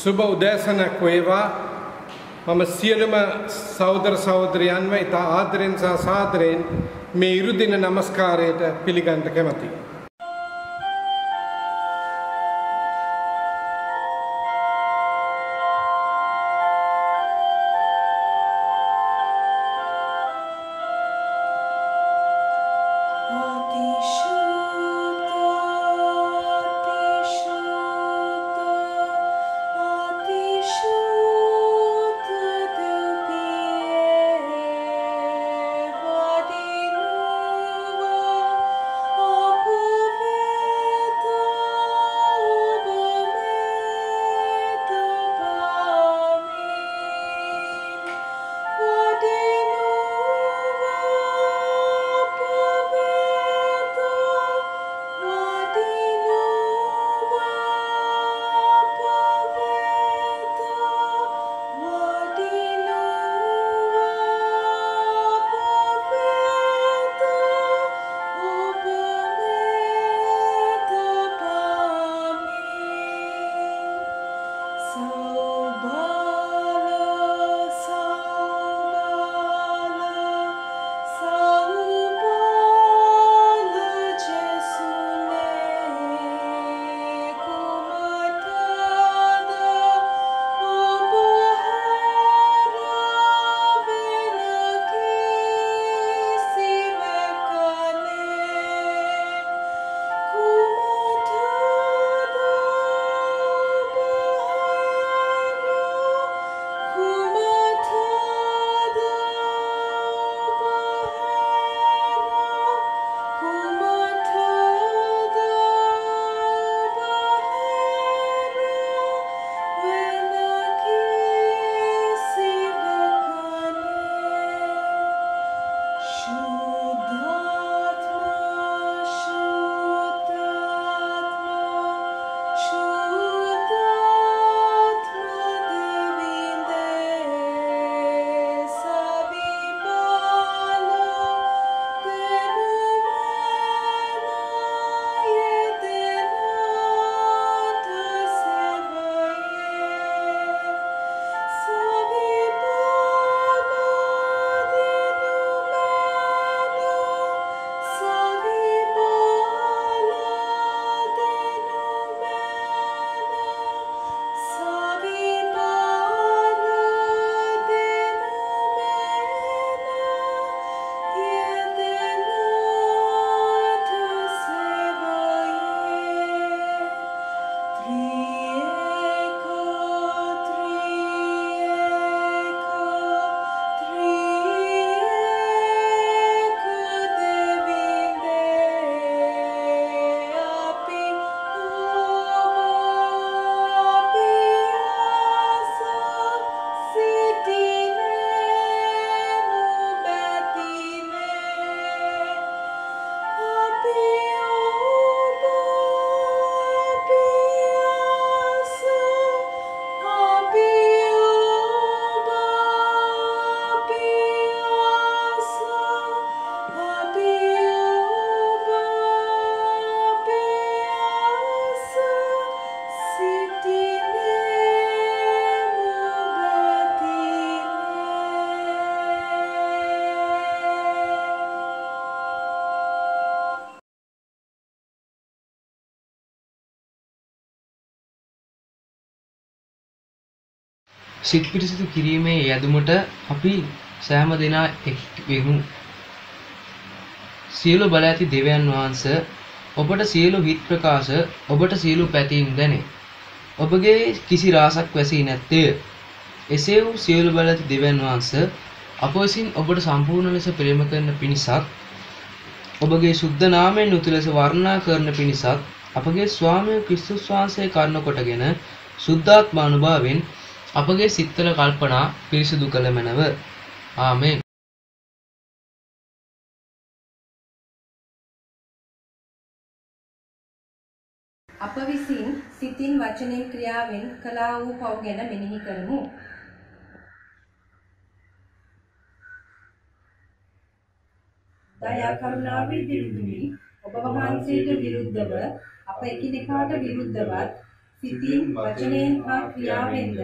සුබ උදෑසනක් වේවා. මම සියලුම සහෝදර සහෝදරයන්ව ඉතා ආදරෙන් සහ සාදරයෙන් මේ ඉරුදින නමස්කාරයට පිළිගන්න කැමැතියි. සිත් පිරිසිදු කිරීමේ යදුමට අපි සෑම දෙනා එක් වෙමු. සියලු බල ඇති දෙවියන් වහන්සේ ඔබට සියලු හිත් ප්‍රකාශ ඔබට සියලු පැතීම් දැනේ. ඔබගේ කිසි රාසක් වැසී නැත්තේ. එසේ වූ සියලු බල ඇති දෙවියන් වහන්සේ අප විසින් ඔබට සම්පූර්ණ ලෙස ප්‍රේම කරන පිණිසත් ඔබගේ සුද්ධ නාමයෙන් උතු ලෙස වර්ණනා කරන පිණිසත් අපගේ ස්වාමී ක්‍රිස්තුස් වහන්සේ කරුණ කොටගෙන සුද්ධාත්ම අනුභවයෙන් අපගේ සිත්වල කල්පනා පිරිසුදු කළ මැනව. ආමේන්. අප විසින් සිතින් වචනෙන් ක්‍රියාවෙන් කළා වූ පව් ගැන මෙනෙහි කරමු. දයා කරුණාවේ විරුද්ධවි ඔබ වහන්සේට විරුද්ධව අප එකිනෙකාට විරුද්ධවත් සිතින් වචනයෙන් හා ක්‍රියාවෙන්ද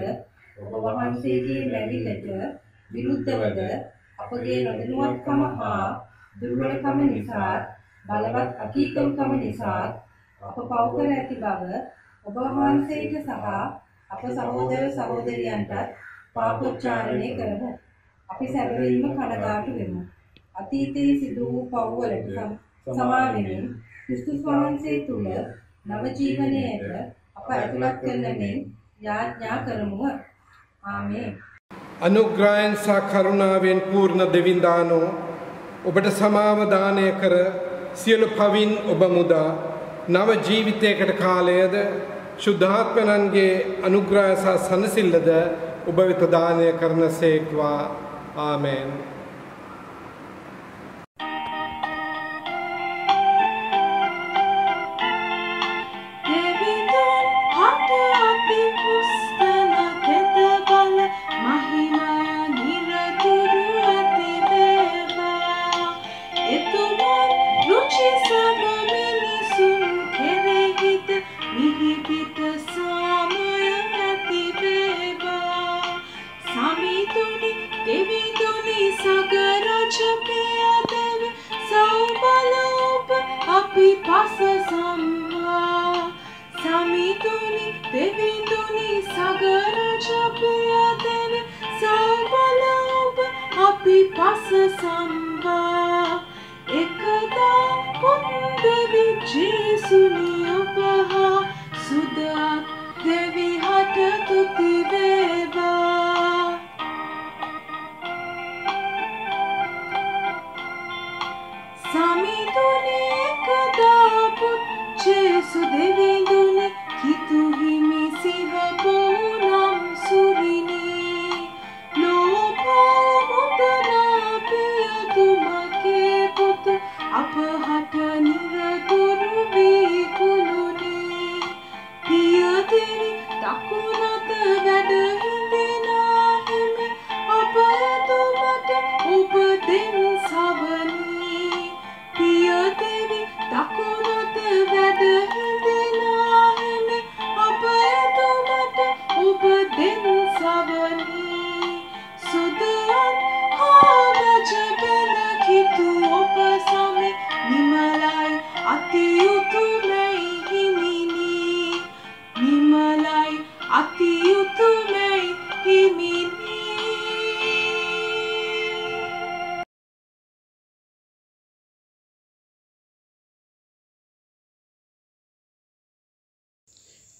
ඔබ වහන්සේගේ මැවිල්ලට විරුද්ධවද අපගේ නොදැනුවත්කම හා දුර්වලකම නිසා බලවත් අකීකරුකම නිසා අප පව් කර ඇති බව ඔබ වහන්සේට සහ අප සහෝදර සහෝදරියන්ටත් පාපෝච්චාරණය කරමු. අපි සැබවින්ම කනගාටු වෙමු. අතීතයේ සිදු වූ පව්වලට සමා වෙමින් ක්‍රිස්තුස් වහන්සේ තුල නව ජීවනයට අප ඇතුළත් කරන මෙන් යාඥා කරමුව. ආමේන්. අනුග්‍රහයෙන් සහ කරුණාවෙන් පූර්ණ දෙවිඳානෝ ඔබට සමාව දානය කර සියලු පවින් ඔබ මුදා නව ජීවිතයකට කාලයද ශුද්ධාත්මයන්ගේ අනුග්‍රහය සහ සනසිල්ලද ඔබ වෙත දානය කරන සේක්වා. ආමේන්.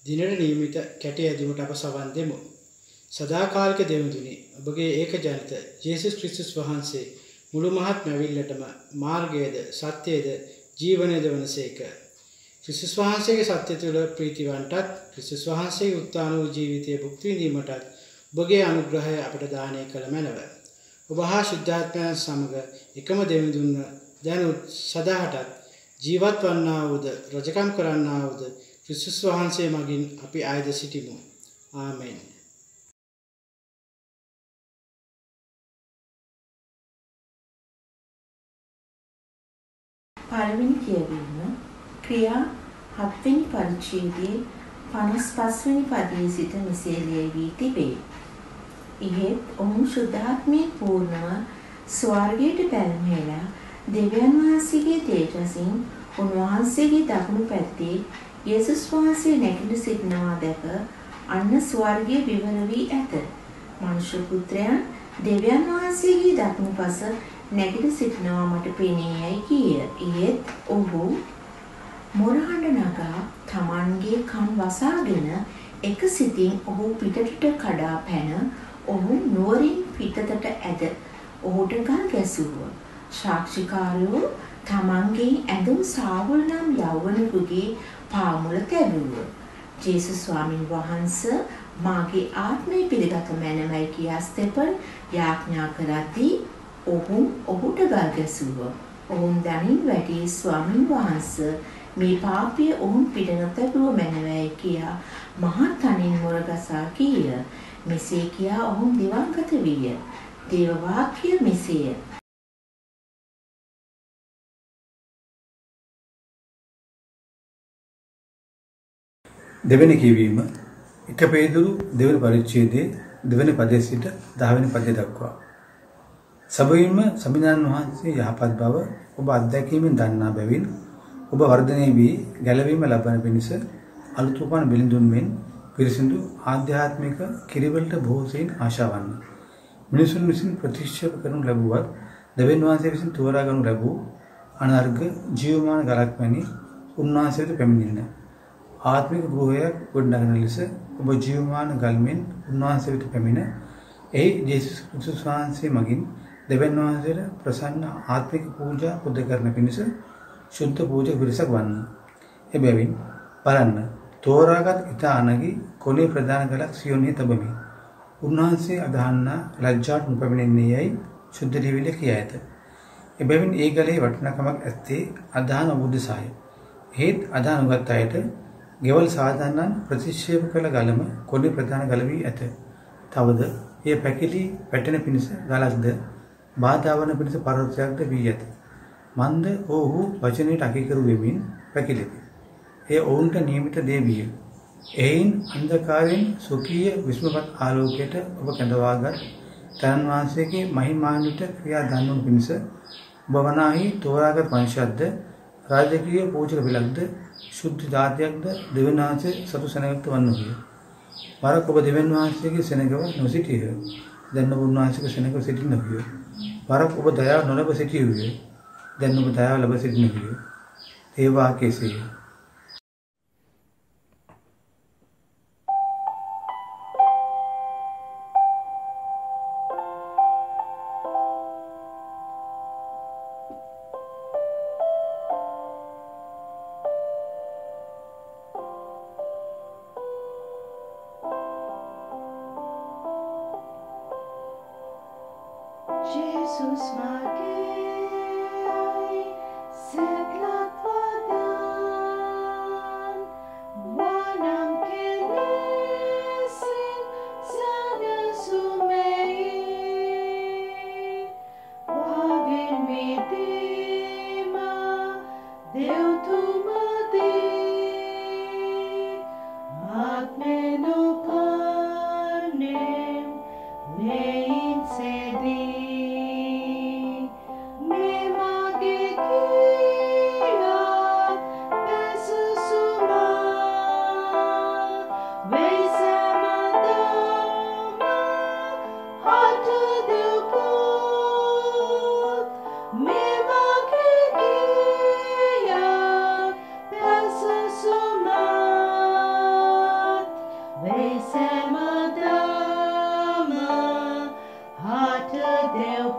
දිනට නියමිත කැටි ඇදුමට අප සවන් දෙමු. සදාකාලික දෙවිඳුනි, ඔබගේ ඒක ජනිත යේසුස් ක්‍රිස්තුස් වහන්සේ මුළු මහත් මැවිල්ලටම මාර්ගයේද සත්‍යයේද ජීවනයේද වනසේක. ක්‍රිස්තුස් වහන්සේගේ සත්‍ය තුළ ප්‍රීතිවන්ටත් ක්‍රිස්තුස් වහන්සේගේ උත්ථාන වූ ජීවිතයේ භුක්ති විඳීමටත් ඔබගේ අනුග්‍රහය අපට දානය කළ මැනව. ඔබ හා ශුද්ධාත්මයන් සමග එකම දෙවිඳුන්ව දැනුත් සදාහටත් ජීවත් වන්නා වූද රජකම් කරන්නා වූද ක්‍රිස්තුස් වහන්සේ මගින් අපි ආයද සිටිමු. ආමෙන්. පළවෙනි කියවීම ක්‍රියා 7 වෙනි පරිච්ඡේදයේ 55 වෙනි පදයේ සිට මෙසේ ලියවී තිබේ. ඉහෙත් ඔවුන් ශුද්ධාත්මයේ පූර්ණව ස්වර්ගයට පැමිණලා දෙවියන් වහන්සේගේ තේජසින් උන්වහන්සේගේ දකුණු පැත්තේ යේසුස් වහන්සේ නැගිට සිටිනවා දැක අන්න ස්වර්ගයේ විවර වී ඇත. මනුෂ්‍ය පුත්‍රයන් දෙවියන් වහන්සේගේ දකුණු පස නැගිට සිටිනවා මට පෙනේයයි කීය. ඊයේත් ඔහු මොරහඬ නගා තමන්ගේ කන් වසාගෙන එක සිතින් ඔහු පිටතට කඩා පැන ඔහු නුවරින් පිටතට ඇද ඔහුට ගල් ගැසුවා. සාක්ෂිකාරයෝ තමන්ගේ ඇඳුම් සාවුල් නම් යෞවනෙකුගේ පාමුල තැබුවා. ජේසුස් ස්වාමීන් වහන්සේ මාගේ ආත්මය පිළිගත මැනවයි කියා ස්තෙපන් යාඥා කරද්දී ඔහුට ගල් ගැසුවා. ඔවුන් දනින් වැටි ස්වාමීන් වහන්සේ මේ පාපය ඔවුන් පිටනත දුව මැනවයි කියා මහත් තනින් මොරගසා කීය. මෙසේ කියා ඔවුන් දිවංගත විය. දේව වාක්‍ය මෙසේය. දෙවෙනි කියවීම 1 පේදුරු දෙවන පරිච්ඡේදයේ දෙවන පදයේ සිට 10 වෙනි පදය දක්වා. සබවින්ම සම්විධාන වහන්සේ යහපත් බව ඔබ අත්දැකීමෙන් දන්නා බැවින් ඔබ වර්ධනය වී ගැලවීම ලබන පිණිස අලුත් උපන් බිලිඳුන් මෙන් පිරිසිදු ආධ්‍යාත්මික කිරිවලට බොහෝසෙයින් ආශාවන්න. මිනිසුන් විසින් ප්‍රතික්ෂේප කරනු ලැබුවත් දෙවියන් වහන්සේ විසින් තෝරා ගනු ලැබූ අනර්ග ජීවමාන ගලක් වැනි උන්වහන්සේ වෙත පැමිණෙන්න. ආත්මික ගෘහයක් ගොඩනගන ලෙස ඔබ ජීවමාන ගල්මෙන් උන්වහන්සේ වෙත පැමිණ එහි ජේසුස් ක්‍රිස්තුස් වහන්සේ මගින් දෙවියන් වහන්සේට ප්‍රසන්න ආත්මික පූජා පුද කරන පිණිස ශුද්ධ පූජක පිරිසක් වන්න. එබැවින් බලන්න තෝරාගත් ඊට අනගි කොළේ ප්‍රදාන කලක් සියොන්හි තබමි. උන්වහන්සේ අදහන්න ලැජ්ජාට නොපැමිණෙන්නේ යයි ශුද්ධ ලිවිල කියා ඇත. එබැවින් ඒ ගලේ වටිනාකමක් ඇත්තේ අදහන උද්දසාය. හේත් අදහන උගත් අයට ගෙවල් සාධාරණ ප්‍රතික්ෂේප කළ ගලම කොළේ ප්‍රදාන ගල වී ඇත. තවද එය පැකිලි වැටෙන පිණිස ගලක්ද බාධා වන පිණිස පර්වතයක්ද වී ඇත. මන්ද ඔහු වචනයට අකීකරු වෙමින් පැකිලිති. එය ඔවුන්ට නියමිත දේ විය. එයින් අන්ධකාරයෙන් සුඛීය විස්මපත් ආලෝකයට ඔබ කැඳවාගත් තනන් වහන්සේගේ මහිමාන්විත ක්‍රියා දන්වන පිණිස ඔබ වනාහි තෝරාගත් වංශයක්ද රාජකීය පූජක පිළක්ද ශුද්ධ ජාතියක්ද දෙවියන් වහන්සේ සතු සෙනගට වන්නෝය. වරක් ඔබ දෙවියන් වහන්සේගේ සෙනගව නොසිටියහ. දැන් ඔබ උන්වහන්සේගේ සෙනගව සිටින්නෝය. වරක් ඔබ දයාව නොලබ සිටියෝය. දැන් ඔබ දයාව ලබ සිටින්නෝය. ඒ වාක්‍යයේය. Jesus magai seglat wadan wanam kelesin sana sumei wavir midima deu tumadi atmenu panem nein sedi Deu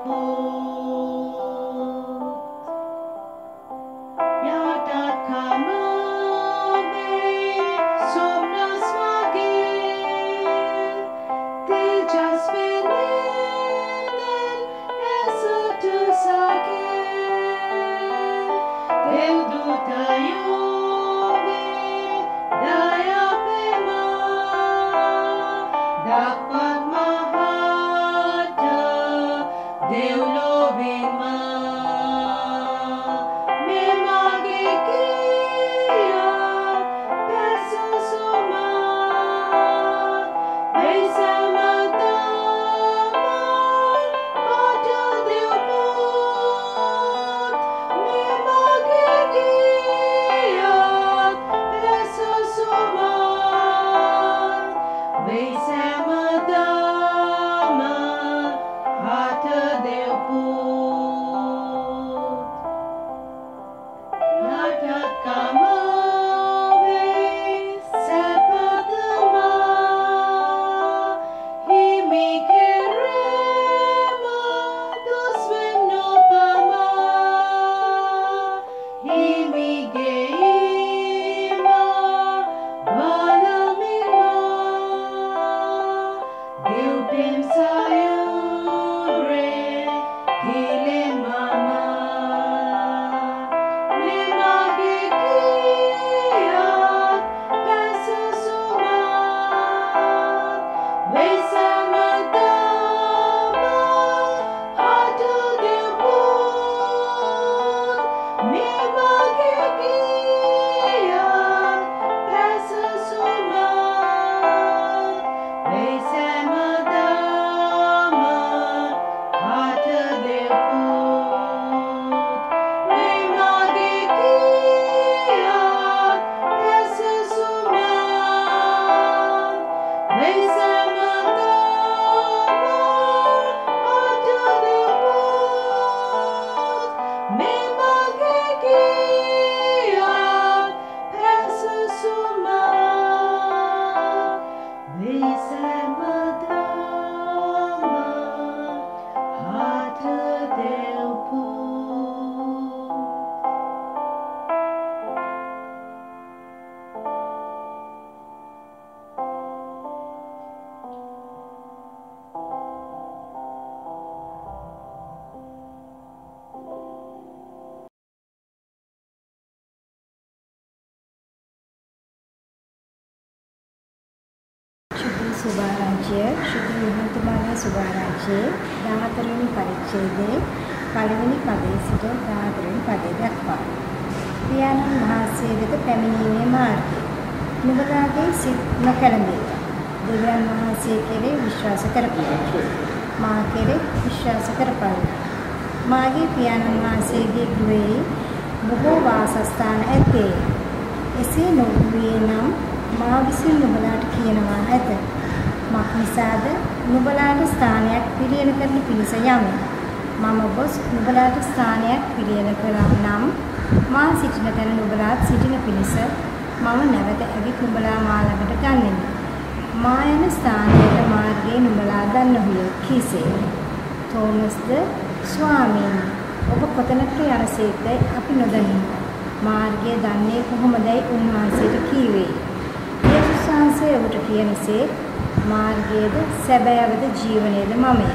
සුභාරංචිය ශ්‍රී විහාරතුමාගේ සුභාරංචියේ 14 වෙනි පරිච්ඡේදයේ පළවෙනි පදයේ සිට 14 වෙනි පදය දක්වා පියාණන් වහන්සේ වෙත පැමිණීමේ මාර්ගය. නුඹලාගේ සිත් නොකැළඹේ. දෙවියන් වහන්සේ කෙරෙහි විශ්වාස කරපිය. මා කෙරෙහි විශ්වාස කරපිය. මාගේ පියාණන් වහන්සේගේ ගෘහයේ බොහෝ වාසස්ථාන ඇත්තේ. එසේ නොවුයේ නම් මා විසින් නුඹලාට කියනවා ඇත. මක් නිසාද නුඹලාට ස්ථානයක් පිළියෙල කරන පිණිස යමි. මම ගොස් නුඹලාට ස්ථානයක් පිළියෙල කළා නම් මා සිටින තැන නුඹලාත් සිටින පිණිස මම නැවත ඇවිත් නුඹලා මා ළඟට ගන්නෙමි. මා යන ස්ථානයට මාර්ගයේ නුඹලා දන්නහුය කීසේ. තෝමස්ද ස්වාමීනි ඔබ කොතැනට යනසේක්දයි අපි නොදනිමු. මාර්ගය දන්නේ කොහොමදයි උන්වහන්සේට කීවේ. යේසුස් වහන්සේ ඔහුට කියනසේ මාර්ගයේද සැබෑවද ජීවනයේද මමය.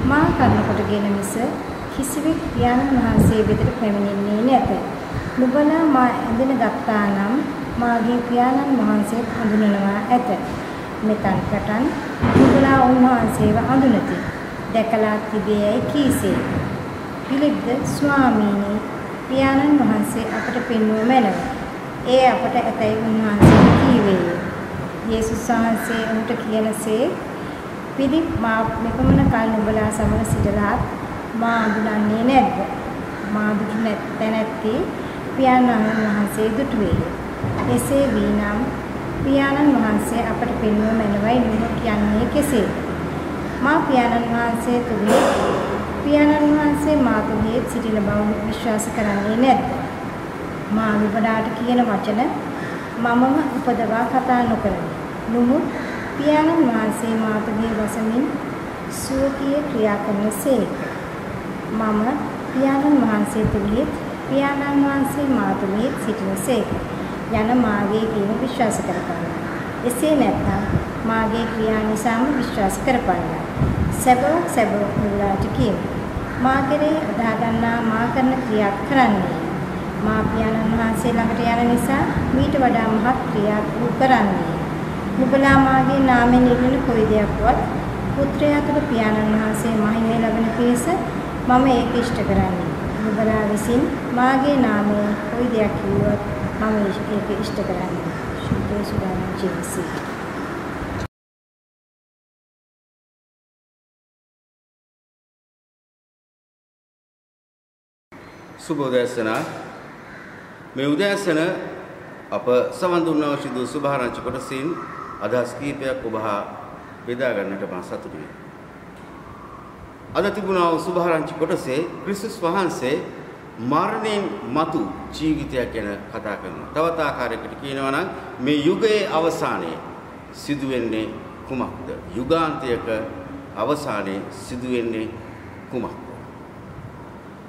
මා කරන කොටගෙන මිස කිසිවෙක් පියාණන් වහන්සේ වෙතට පැමිණෙන්නේ නැත. නුඹලා මා ඇඳෙන ගත්තා නම් මාගේ පියාණන් වහන්සේ හඳුනනවා ඇත. මෙතන් පටන් නුඹලා උන්වහන්සේව හඳුනති. දැකලා තිබේයි කීසේ. පිලිප්ද ස්වාමීනි පියාණන් වහන්සේ අපට පෙන්වුව මැනව. ඒ අපට ඇතැයි උන්වහන්සේ කීවේය. යේසුස් වහන්සේ උන්ට කියනසේ පිලිප් මා මෙපමණ කල නුඹලා සමග සිටලාත් මා අඳුනන්නේ නැද්ද? මා දුටු නැත්තේ පියාණන් වහන්සේ දුටුවේය. එසේ වීනම් පියාණන් වහන්සේ අපට පෙන්වුව මැනවයි නුඹ කියන්නේ කෙසේ? මා පියාණන් වහන්සේ තුලේ පියාණන් වහන්සේ මා තුලේ සිටින බව විශ්වාස කරන්නේ නැද්ද? මා නුඹලාට කියන වචන මමම උපදවා කතා නොකරමි. නුඹ පියාණන් වහන්සේ මා තුලේ වසමින් සුවකීය ක්‍රියා කරනසේක. මම පියාණන් වහන්සේ තුලේ පියාණන් වහන්සේ මා තුලේ සිටිනසේක. යන මාගේ කියන විශ්වාස කරපන්න. එසේ නැත්නම් මාගේ ක්‍රියා නිසාම විශ්වාස කරපන්න. සැබවක් නුඹලාට කියමි. මා කෙරෙහි අදා ගන්නා මා කරන ක්‍රියා කරන්නේ. මා පියාණන් වහන්සේ ළඟට යන නිසා මීට වඩා මහත් ක්‍රියා කරන්නේ. නුඹලා මාගේ නාමයෙන් ඉල්ලන කොයි දෙයක්වත් පුත්‍රයා තුළ පියාණන් වහන්සේ මහිමය ලබන පිණිස මම ඒක ඉෂ්ට කරන්නේ. නුඹලා විසින් මාගේ නාමයෙන් කොයි දෙයක් කිව්වත් මම ඒක ඉෂ්ට කරන්නේ. ශුද්ධ සුදානම් ජීවිසී. සුබ උදෑසන මේ උදෑසන අප සවන් දුන්නා සිදු සුභාරංචි කොටසින් අදහස් කීපයක් ඔබ හා බෙදා ගන්නට මා සතුටු වෙමි. අද තිබුණා වූ සුභාරංචි කොටසේ ක්‍රිස්තුස් වහන්සේ මරණයෙන් මතු ජීවිතයක් ගැන කතා කරනවා. තවත් ආකාරයකට කියනවා නම් මේ යුගයේ අවසානයේ සිදුවෙන්නේ කුමක්ද? යුගාන්තයක අවසානයේ සිදුවෙන්නේ කුමක්ද?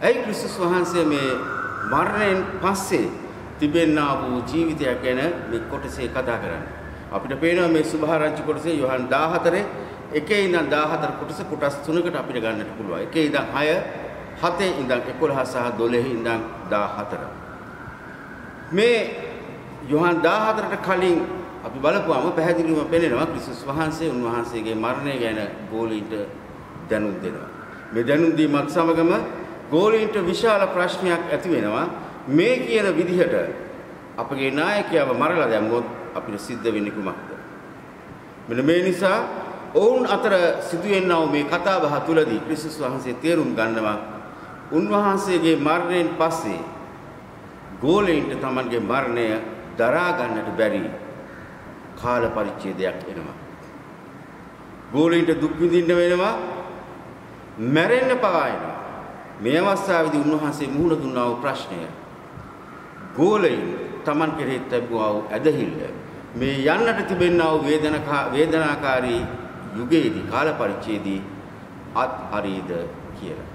ඇයි ක්‍රිස්තුස් වහන්සේ මේ මරණයෙන් පස්සේ තිබෙනා වූ ජීවිතයක් ගැන මේ කොටසේ කතා කරන්නේ? අපිට පේනවා මේ සුභාරංචි කොටසේ යොහන් 14 එකේ ඉඳන් 14 කොටස් තුනකට අපිට ගන්නට පුළුවන්. එකේ ඉඳන් 6, 7 ඉඳන් 11 සහ 12 ඉඳන් 14. මේ යොහන් 14ට කලින් අපි බලපුවම පැහැදිලිවම පේනවා ක්‍රිස්තුස් වහන්සේ උන්වහන්සේගේ මරණය ගැන ගෝලීන්ට දැනුම් දෙනවා. මේ දැනුම් දීමත් සමගම ගෝලීන්ට විශාල ප්‍රශ්නයක් ඇති වෙනවා. මේ කියන විදිහට අපගේ නායකයව මරලා දැම්මොත් අපිට සිද්ධ වෙන්නේ කුමක්ද? මෙන්න මේ නිසා ඔවුන් අතර සිදුවෙනා වූ මේ කතාබහ තුළදී ක්‍රිස්තුස් වහන්සේ තේරුම් ගන්නවා උන්වහන්සේගේ මරණයෙන් පස්සේ ගෝලීන්ට තමන්ගේ මරණය දරා ගන්නට බැරි කාල පරිච්ඡේදයක් එනවා. ගෝලීන්ට දුක් විඳින්න වෙනවා, මැරෙන්න පවා එනවා. මේ අවස්ථාවේදී උන්වහන්සේ මුහුණ දුන්නා වූ ප්‍රශ්නය ගෝලයින් තමන් කෙරෙහි තිබුණා වූ ඇදහිල්ල මේ යන්නට තිබෙනා වූ වේදනාකාරී යුගයේදී කාල පරිච්ඡේදයේ අත්හරිද කියලා.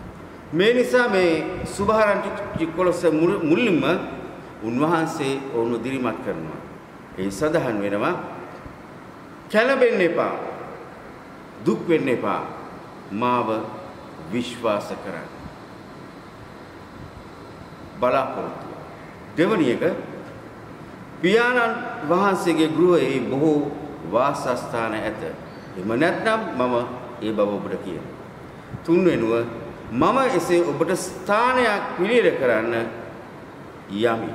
මේ නිසා මේ සුභාරංචි කොටස මුලින්ම උන්වහන්සේ ඔවුන් දිරිමත් කරනවා. ඒ සඳහන් වෙනවා කැළඹෙන්න එපා, දුක් වෙන්න එපා, මාව විශ්වාස කරන්න. බලාපොරොත්තු. දෙවැනි එක පියාණන් වහන්සේගේ ගෘහයේ බොහෝ වාසස්ථාන ඇත. එහෙම නැත්නම් මම ඒ බව ඔබට කියනවා. තුන්වෙනුව මම එසේ ඔබට ස්ථානයක් පිළියෙල කරන්න යමි.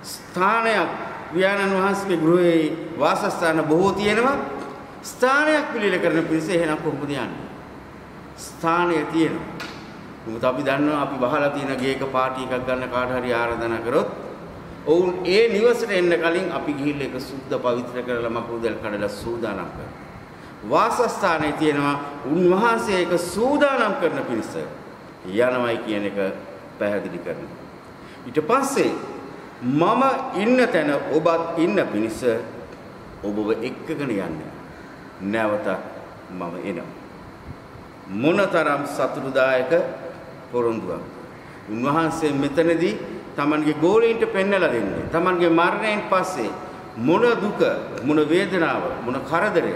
ස්ථානයක් පියාණන් වහන්සේගේ ගෘහයේ වාසස්ථාන බොහෝ තියෙනවා. ස්ථානයක් පිළියෙල කරන පිරිස එහෙනම් කොහොමද යන්නේ? ස්ථානය තියෙනවා. මොකද අපි දන්නවා අපි බහලා තියෙන ගේක පාටි එකක් ගන්න කාට හරි ආරාධනා කරොත් ඔවුන් ඒ නිවසට එන්න කලින් අපි ගිහිල්ලා ඒක සුද්ධ පවිත්‍ර කරලා මකුරුදල් කඩලා සූදානම් කරනවා. වාසස්ථානයේ තියෙනවා උන්වහන්සේ ඒක සූදානම් කරන පිරිස යනවයි කියන එක පැහැදිලි කරනවා. ඊට පස්සේ මම ඉන්න තැන ඔබත් ඉන්න පිණිස ඔබව එක්කගෙන යන්නේ. නැවත මම එනවා. මොනතරම් සතුටුදායක පොරොන්දුවක්. උන්වහන්සේ මෙතනදී තමන්ගේ ගෝලීන්ට පෙන්වලා දෙන්නේ. තමන්ගේ මරණයෙන් පස්සේ මොන දුක, මොන වේදනාව, මොන කරදරය,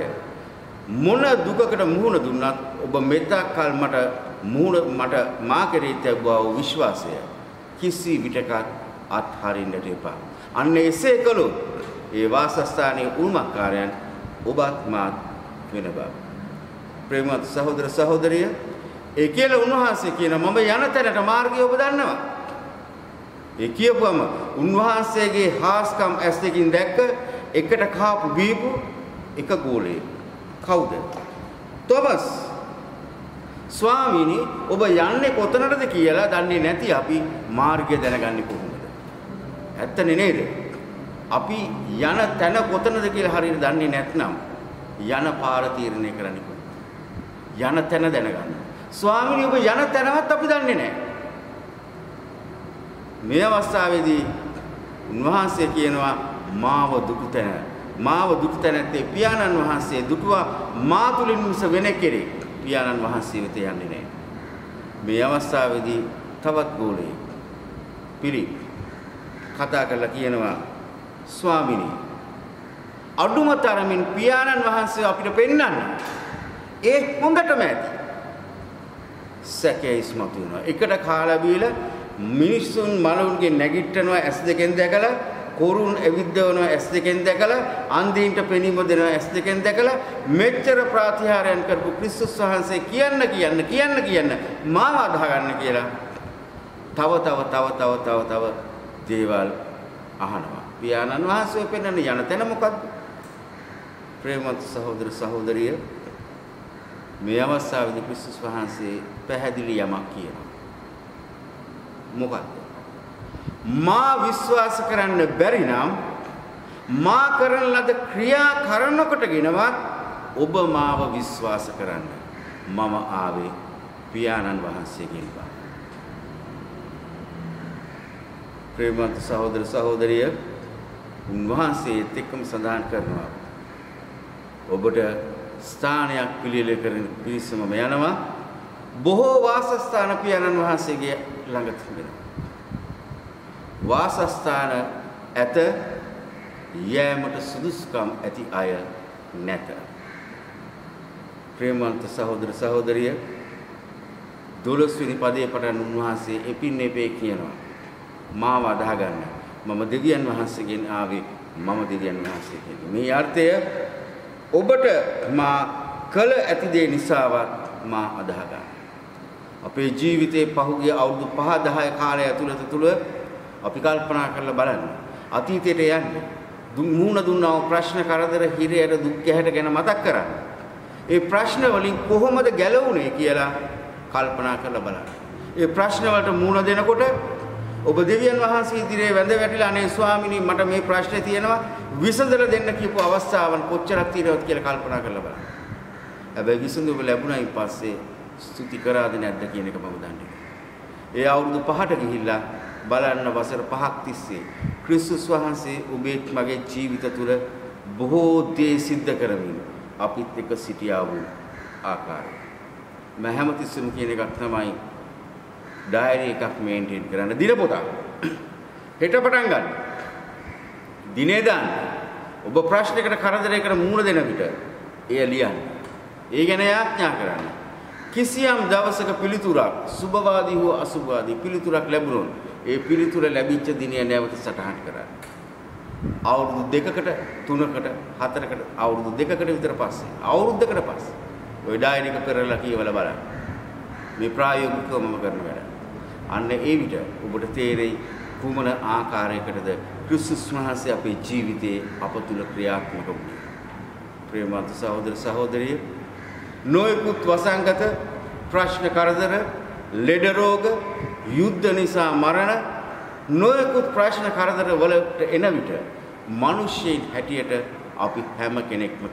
මොන දුකකට මුහුණ දුන්නත් ඔබ මෙතක් කල මට මා කෙරෙහි තිබුවා වූ විශ්වාසය කිසි විටක අත්හරින්නට එපා. අන්න එසේ කළොත් ඒ වාසස්ථානයේ උල්මකාරයන් ඔබත් මාත් වෙන බව. ප්‍රේමවත් සහෝදර සහෝදරිය, ඒ කියලා උන්වහන්සේ කියන මම යන තැනට මාර්ගය ඔබ දන්නවා. ඒ කියපුවම උන්වහන්සේගේ හාස්කම් ඇස් දෙකින් දැක්ක එකට කාපු බීපු එක ගෝලේ කවුද? තොමස්. ස්වාමීනි ඔබ යන්නේ කොතනටද කියලා දන්නේ නැති අපි මාර්ගය දැනගන්නේ කොහොමද? ඇත්තනේ නේද? අපි යන තැන කොතනද කියලා හරියට දන්නේ නැත්නම් යන පාර තීරණය කරන්නේ කොහොමද? යන තැන දැනගන්න. ස්වාමීනි ඔබ යන තැනවත් අපි දන්නේ නැහැ. මේ අවස්ථාවේදී උන්වහන්සේ කියනවා මාව දුක තැනත්තේ පියාණන් වහන්සේ දුටුවා මා තුලින් මිස වෙන කෙනෙක් පියාණන් වහන්සේ වෙත යන්නේ නැහැ. මේ අවස්ථාවේදී තවත් ගෝලෙක් පිළිප් කතා කරලා කියනවා ස්වාමීනි අඩුම තරමින් පියාණන් වහන්සේ අපිට පෙන්වන්න ඒ හොඳටම ඇති. සැකේ ඉස්මතු වෙනවා. එකට කාලා බීලා මිනිස්සුන් මලවුන්ගේ නැගිටිනවා ඇස් දෙකෙන් දැකලා, කොරුන් ඇවිද්දවනවා ඇස් දෙකෙන් දැකලා, අන්ධීන්ට පෙනීම දෙනවා ඇස් දෙකෙන් දැකලා, මෙච්චර ප්‍රාතිහාරයන් කරපු ක්‍රිස්තුස් වහන්සේ කියන්න මාව අදහ ගන්න කියලා තව දේවල් අහනවා. පියාණන් වහන්සේ පෙන්වන යන තැන මොකද්ද? ප්‍රේමවත් සහෝදර සහෝදරිය, මේ අවස්ථාවේදී ක්‍රිස්තුස් වහන්සේ පැහැදිලි යමක් කියනවා. මොකක්ද? මා විශ්වාස කරන්න බැරි නම් මා කරන ලද ක්‍රියා කරනකොටගෙනවත් ඔබ මාව විශ්වාස කරන්න. මම ආවේ පියාණන් වහන්සේගෙන්. ප්‍රේමවත් සහෝදර සහෝදරිය, උන්වහන්සේත් එක්කම සඳහන් කරනවා ඔබට ස්ථානයක් පිළියෙල කරන පිරිසම යනවා. බොහෝ වාසස්ථාන පියාණන් වහන්සේගේ ළඟ තිබෙනවා. වාසස්ථාන ඇත, යෑමට සුදුසුකම් ඇති අය නැත. ප්‍රේමවන්ත සහෝදර සහෝදරිය, 12 වෙනි පදයේ පටන් උන්වහන්සේ එපින් එපේ කියනවා මාව අදහ ගන්න. මම දෙවියන් වහන්සේගෙන් ආවේ, මම දෙවියන් වහන්සේගෙන්. මේ අර්ථය ඔබට මා කළ ඇති දේ නිසාවත් මා අදහ ගන්න. අපේ ජීවිතේ පහුගිය අවුරුදු 5-10 කාලය ඇතුළත තුල අපි කල්පනා කරලා බලන්න. අතීතයට යන්න. මුහුණ දුන්නා වූ ප්‍රශ්න, කරදර, හිරේට, දුක් ගැහැට ගැන මතක් කරන්න. ඒ ප්‍රශ්න වලින් කොහොමද ගැලවුනේ කියලා කල්පනා කරලා බලන්න. ඒ ප්‍රශ්න වලට මුහුණ දෙනකොට ඔබ දෙවියන් වහන්සේ ඉදිරියේ වැඳ වැටිලා අනේ ස්වාමිනී මට මේ ප්‍රශ්නේ තියෙනවා විසඳලා දෙන්න කියපු අවස්ථාවන් කොච්චරක් තියෙනවද කියලා කල්පනා කරලා බලන්න. හැබැයි විසඳුම ලැබුණායින් පස්සේ ස්තුති කරාද නැද්ද කියන එක මම දන්නේ. ඒ අවුරුදු 5ට ගිහිල්ලා බලන්න වසර 5ක් තිස්සේ ක්‍රිස්තුස් වහන්සේ ඔබේ මගේ ජීවිත තුළ බොහෝ දේ සිද්ධ කරමින් අපිත් එක්ක සිටියා වූ ආකාරය. මම හැමතිස්සෙම කියන එකක් තමයි ඩයරි එකක් මේන්ටේන් කරන්න. දිනපොතක් හෙට පටන් ගන්න. දිනේ දාන්න. ඔබ ප්‍රශ්නයකට කරදරයකට මුහුණ දෙන විට එය ලියන්න. ඒ ගැන යාඥා කරන්න. කිසියම් දවසක පිළිතුරක් සුභවාදී හෝ අසුභවාදී පිළිතුරක් ලැබුණොත් ඒ පිළිතුර ලැබිච්ච දිනය නැවත සටහන් කරන්න. අවුරුදු 2කට 3කට 4කට අවුරුදු 2කට විතර පස්සේ අවුරුද්දකට පස්සේ ඔය ඩයරි එක කරලා කියවලා බලන්න. මේ ප්‍රායෝගිකවම කරන වැඩ. අන්න ඒ විට ඔබට තේරෙයි කුමන ආකාරයකටද ක්‍රිස්තුස් වහන්සේ අපේ ජීවිතයේ අප තුල ක්‍රියාත්මක වුණේ. ප්‍රේමවන්ත සහෝදර සහෝදරිය, නොයෙකුත් වසංගත, ප්‍රශ්න කරදර, ලෙඩ රෝග, යුද්ධ නිසා මරණ, නොයෙකුත් ප්‍රශ්න කරදර වලට එන විට මිනිස්සෙයින් හැටියට අපි හැම කෙනෙක්ම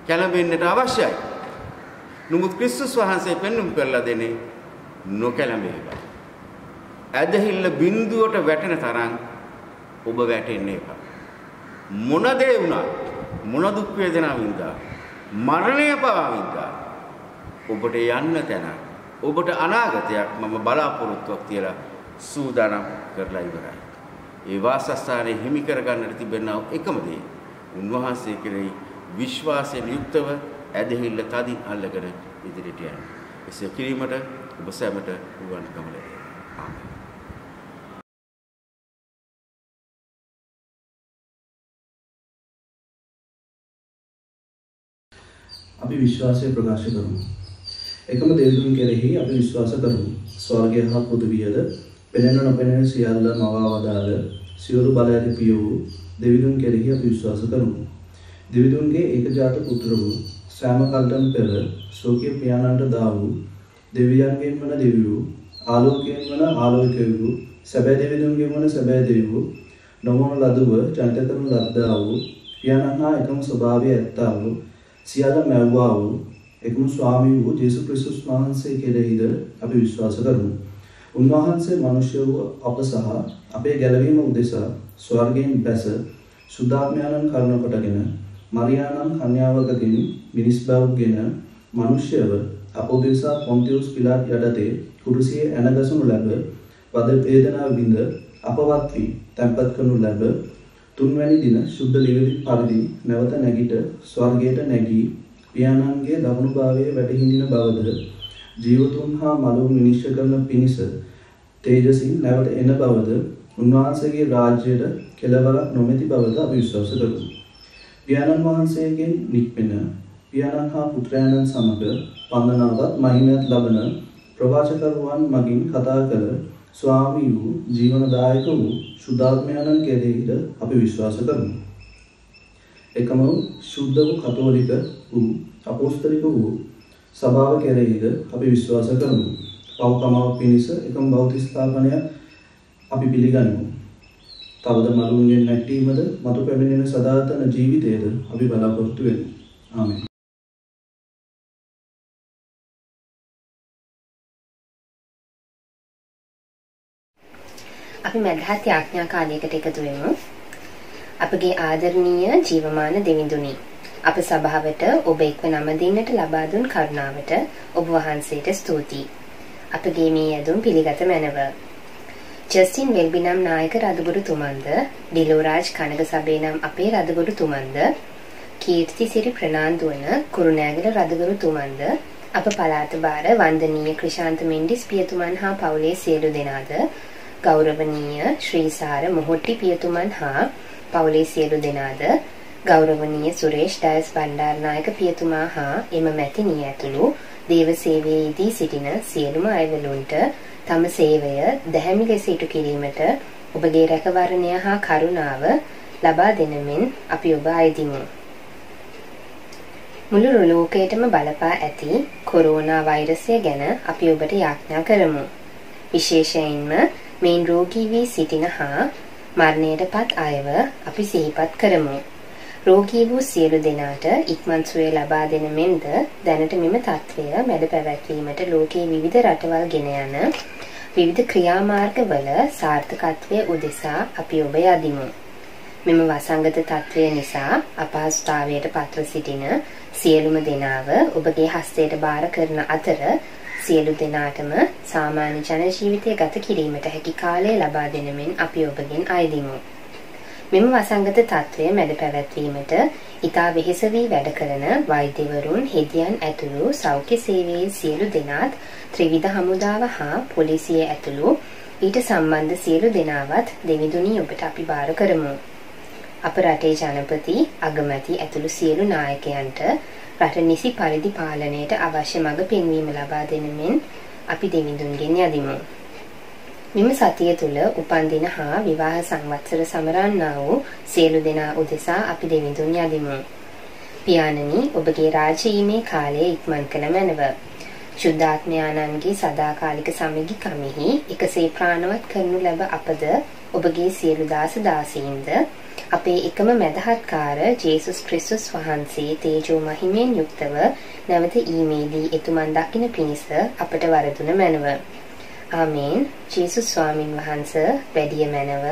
කැළඹෙන්නට අවශ්‍යයි. නමුත් ක්‍රිස්තුස් වහන්සේ පෙන්වුම් කරලා දෙන්නේ නොකැළඹෙන්න. ඇදහිල්ල බිඳුවට වැටෙන තරම් ඔබ වැටෙන්න එපා. මොන දේ වුණත්, මොන දුක් වේදනා වින්දා, මරණය පවා වින්දා, ඔබට යන්න තැන, ඔබට අනාගතයක් මම බලාපොරොත්තුවක් තියලා සූදානම් කරලා ඉවරයි. ඒ වාසස්ථානයේ හිමි කරගන්නට තිබෙන එකම දේ උන්වහන්සේ කෙරෙහි විශ්වාසයෙන් යුක්තව ඇදහිල්ල තදින් අල්ලගෙන ඉදිරියට යන්න. එසේ කිරීමට ඔබ සැමට උවන්කම ලැබේවා. ආමේන්. අපි විශ්වාසය ප්‍රකාශ කරමු. එකම දෙවිඳුන් කෙරෙහි අපි විශ්වාස කරමු. ස්වර්ගය හා පෘථිවියද පෙනෙන නොපෙනෙන සියල්ල මවා වදාළ සියලු බල ඇති පිය වූ දෙවිඳුන් කෙරෙහි අපි විශ්වාස කරමු. දෙවිඳුන්ගේ ඒකජාත පුත්‍ර වූ සෑම කල්ටම පෙර ස්වකීය පියාණන්ට දා වූ දෙවියන්ගෙන් වන දෙවියෝ ආලෝකයෙන් වන ආලෝකය වූ සැබෑ දෙවිඳුන්ගෙන් වන සැබෑ දෙවියෝ නොමන ලදුව ජනිත කරනු ලද්දා වූ පියාණන් හා එකම ස්වභාවය ඇත්තා වූ සියල්ල මැව්වා වූ එකම ස්වාමී වූ ජේසුස් ක්‍රිස්තුස් වහන්සේ කෙරෙහිද අපි විශ්වාස කරමු. උන්වහන්සේ මනුෂ්‍ය වූ අප සහ අපේ ගැලවීම උදෙසා ස්වර්ගයෙන් බැස සුද්ධාත්මයන්න් කරුණ කොටගෙන මරියානම් කන්‍යාවකකින් මිනිස් බවගෙන මනුෂ්‍යව අප උදෙසා පොන්තියුස් පිලාත් යටතේ කුරුසියේ ඇනගසනු ලැබ වද වේදනා විඳ අපවත් වී තැන්පත් කරනු ලැබ තුන්වැනි දින සුද්ධ ලිවිලි පරිදි නැවත නැගිට ස්වර්ගයට නැගී පියාණන්ගේ දකුණු භාවයේ වැටහිඳින බවද ජීවතුන් හා මලවුන් විනිශ්චය කරන පිණිස තේජසින් නැවත එන බවද උන්වහන්සේගේ රාජ්‍යයට කෙළවරක් නොමැති බවද අපි විශ්වාස කරමු. පියාණන් වහන්සේගෙන් නික්මෙන පියාණන් හා පුත්‍රයන්න් සමග පන්දනාවත් මහිමයත් ලබන ප්‍රවාචකරුවන් මගින් කතා කළ ස්වාමී වූ ජීවනදායක වූ සුද්ධාත්මයන්න් කෙරෙහිද අපි විශ්වාස කරමු. එකම සුද්ධ වූ කතෝලික වූ අපොස්තලික වූ සභාව කෙරෙහිද අපි විශ්වාස කරමු. පව්කමාව පිණිස එකම බෞද්ධ ස්ථාපනය අපි පිළිගනිමු. තවද මලුන්ගෙන් නැටීමද මතු පැමිණෙන සදාතන ජීවිතයද අපි බලාපොරොත්තු වෙමු. ආමේන්. අපි මධ්‍යස්ථ යාඥා කාලයකට එකතු වෙමු. අපගේ ආදරණීය ජීවමාන දෙවිඳුනි, අප සභාවට ඔබ එක්ව නම දෙන්නට ලබා දුන් කරුණාවට ඔබ වහන්සේට ස්තුතියි. අපගේ මේ යදුම් පිළිගත මැනව. ජස්ටින් වෙල්බි නම් නායක රදගුරු තුමන්ද, ඩිලෝරාජ් කනග සබේ නම් අපේ රදගුරු තුමන්ද, කීර්ති සිරි ප්‍රනාන්දුවන කුරුණෑගල රදගුරු තුමන්ද, අප පළාත භාර වන්දනීය ක්‍රිෂාන්ත මෙන්ඩිස් පියතුමන් හා පවුලේ සියලු දෙනාද, ගෞරවනීය ශ්‍රීසාර මොහොට්ටි පියතුමන් හා පවුලේ සියලු දෙනාද, ගෞරවනීය සුරේෂ් ඩයස් බණ්ඩාරනායක පියතුමා හා එම මැතිණිය ඇතුළු දේව සේවයේදී සිටින සියලුම අයවලුන්ට තම සේවය දැහැමි ලෙස ඉටු කිරීමට ඔබගේ රැකවරණය හා කරුණාව ලබා දෙනමින් අපි ඔබ අයදිමු. මුළු ලෝකයටම බලපා ඇති කොරෝනා වෛරසය ගැන අපි ඔබට යාඥා කරමු. විශේෂයෙන්ම මේන් රෝගී වී සිටින හා මරණයටපත් අයව අපි සිහිපත් කරමු. රෝගී වූ සියලු දෙනාට ඉක්මන් සුවය ලබා දෙන මෙන්ද දැනට මෙම තත්ත්වය මැඩ පැවැත්වීමට ලෝකයේ විවිධ රටවල් ගෙන යන විවිධ ක්‍රියාමාර්ගවල සාර්ථකත්වය උදෙසා අපි ඔබ යදිමු. මෙම වසංගත තත්ත්වය නිසා අපහසුතාවයට පත්ව සිටින සියලුම දෙනාව ඔබගේ හස්තයට බාර කරන අතර සියලු දෙනාටම සාමාන්‍ය ජන ජීවිතය ගත කිරීමට හැකි කාලය ලබා දෙනමින් අපි ඔබගෙන් අයදිමු. මෙම වසංගත තත්ත්වය මැඩ පැවැත්වීමට ඉතා වෙහෙස වී වැඩ කරන වෛද්‍යවරුන්, හෙදියන් ඇතුළු සෞඛ්‍ය සේවයේ සියලු දෙනාත් ත්‍රිවිධ හමුදාව හා පොලිසිය ඇතුළු ඊට සම්බන්ධ සියලු දෙනාවත් දෙවිඳුනි ඔබට අපි බාර කරමු. අප රටේ ජනපති අගමැති ඇතුළු සියලු නායකයන්ට රට නිසි පරිදි පාලනයට අවශ්‍ය මඟ පෙන්වීම ලබා දෙන මෙන් අපි දෙවිඳුන්ගෙන් යදිමු. මෙම සතිය තුළ උපන්දින හා විවාහ සංවත්සර සමරන්නා වූ සියලු දෙනා උදෙසා අපි දෙවිඳුන් යදිමු. පියාණනි ඔබගේ රාජ්‍යීමේ කාලය ඉක්මන් කළ මැනව. ශුද්ධාත්මයාණන්ගේ සදාකාලික සමගි කමෙහි එකසේ ප්‍රාණවත් කරනු ලැබ අපද ඔබගේ සියලු දාස දාසීන්ද අපේ එකම මැදහත්කාර ජේසුස් ක්‍රිස්තුස් වහන්සේ තේජෝ මහිමෙන් යුක්තව නැවත ඊමේදී එතුමන් දකින පිණිස අපට වරදුන මැනව. ආමේන්. ජේසුස් ස්වාමින් වහන්සේ වැඩිය මැනව.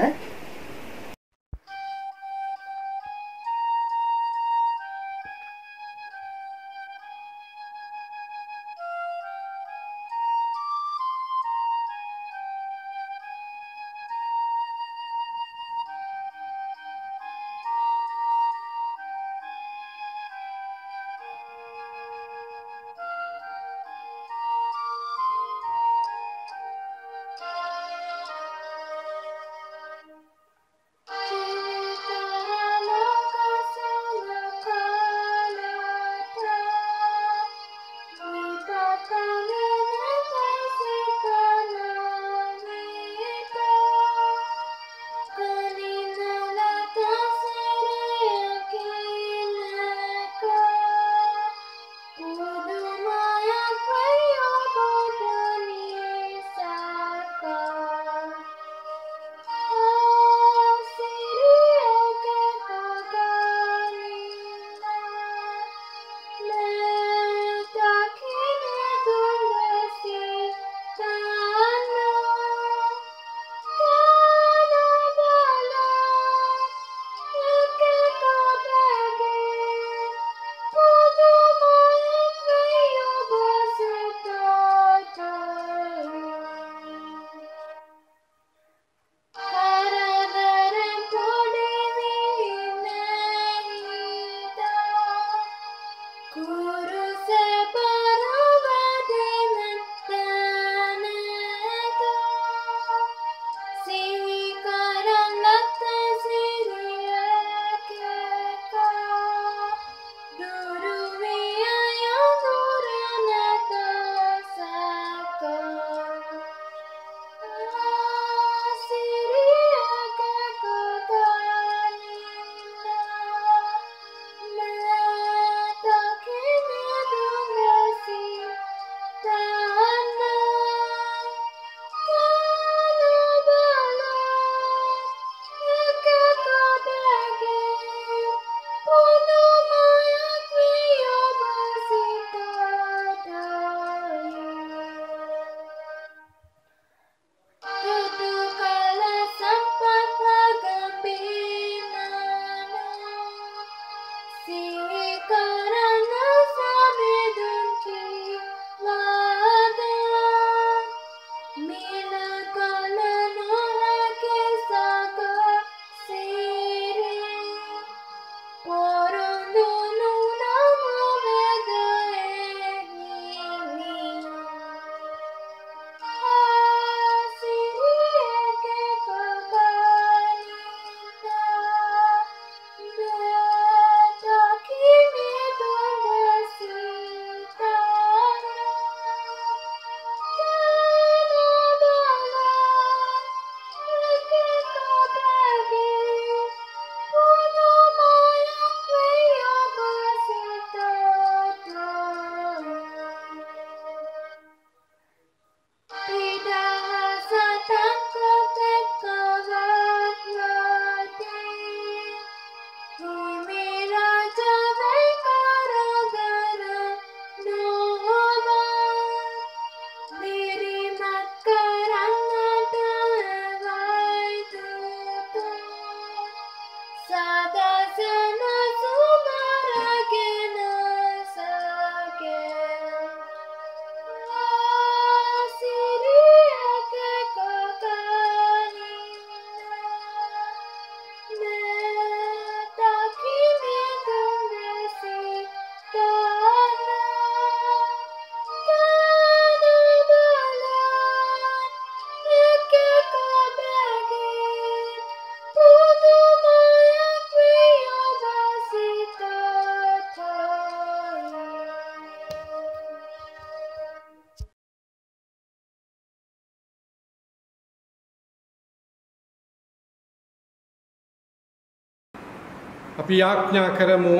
අපි යාඥා කරමු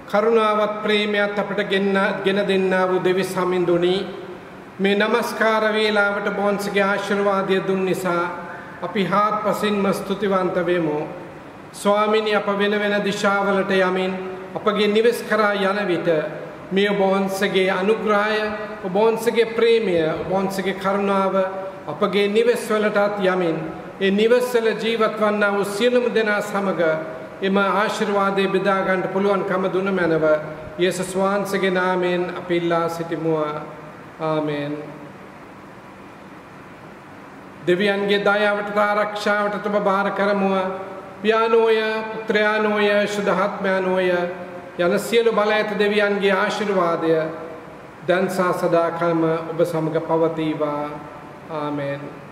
කරුණාවත් ප්‍රේමයත් අපට ගෙන දෙන්නා වූ දෙවි සමිඳුනි මේ নমස්කාර වේලාවට බොන්සගේ ආශිර්වාදය දුන් නිසා අපි හාත්පසින්ම ස්තුතිවන්ත වෙමු. ස්වාමිනී අප වෙන වෙන දිශාවලට යමින් අපගේ නිවෙස් කරා යන විට මේ බොන්සගේ අනුග්‍රහය, බොන්සගේ ප්‍රේමය, බොන්සගේ කරුණාව අපගේ නිවෙස් වලටත් යමින් ඒ නිවෙස්වල ජීවත් වන්නා වූ සියලුම දෙනා සමග එම ආශිර්වාදයේ බෙදා ගන්නට පුළුවන්කම දුන මැනව යේසුස් වහන්සේගේ නාමයෙන් අපි ඉල්ලා සිටිමු. ආමෙන්. දෙවියන්ගේ දයාවට ආරක්ෂාවට ඔබ බාර කරමුව. පියානෝය, පුත්‍රයානෝය, සුද්ධාත්මයානෝය යන සියලු බල ඇත දෙවියන්ගේ ආශිර්වාදය දැන් සහ සදාකාලම ඔබ සමග පවතිවා. ආමෙන්.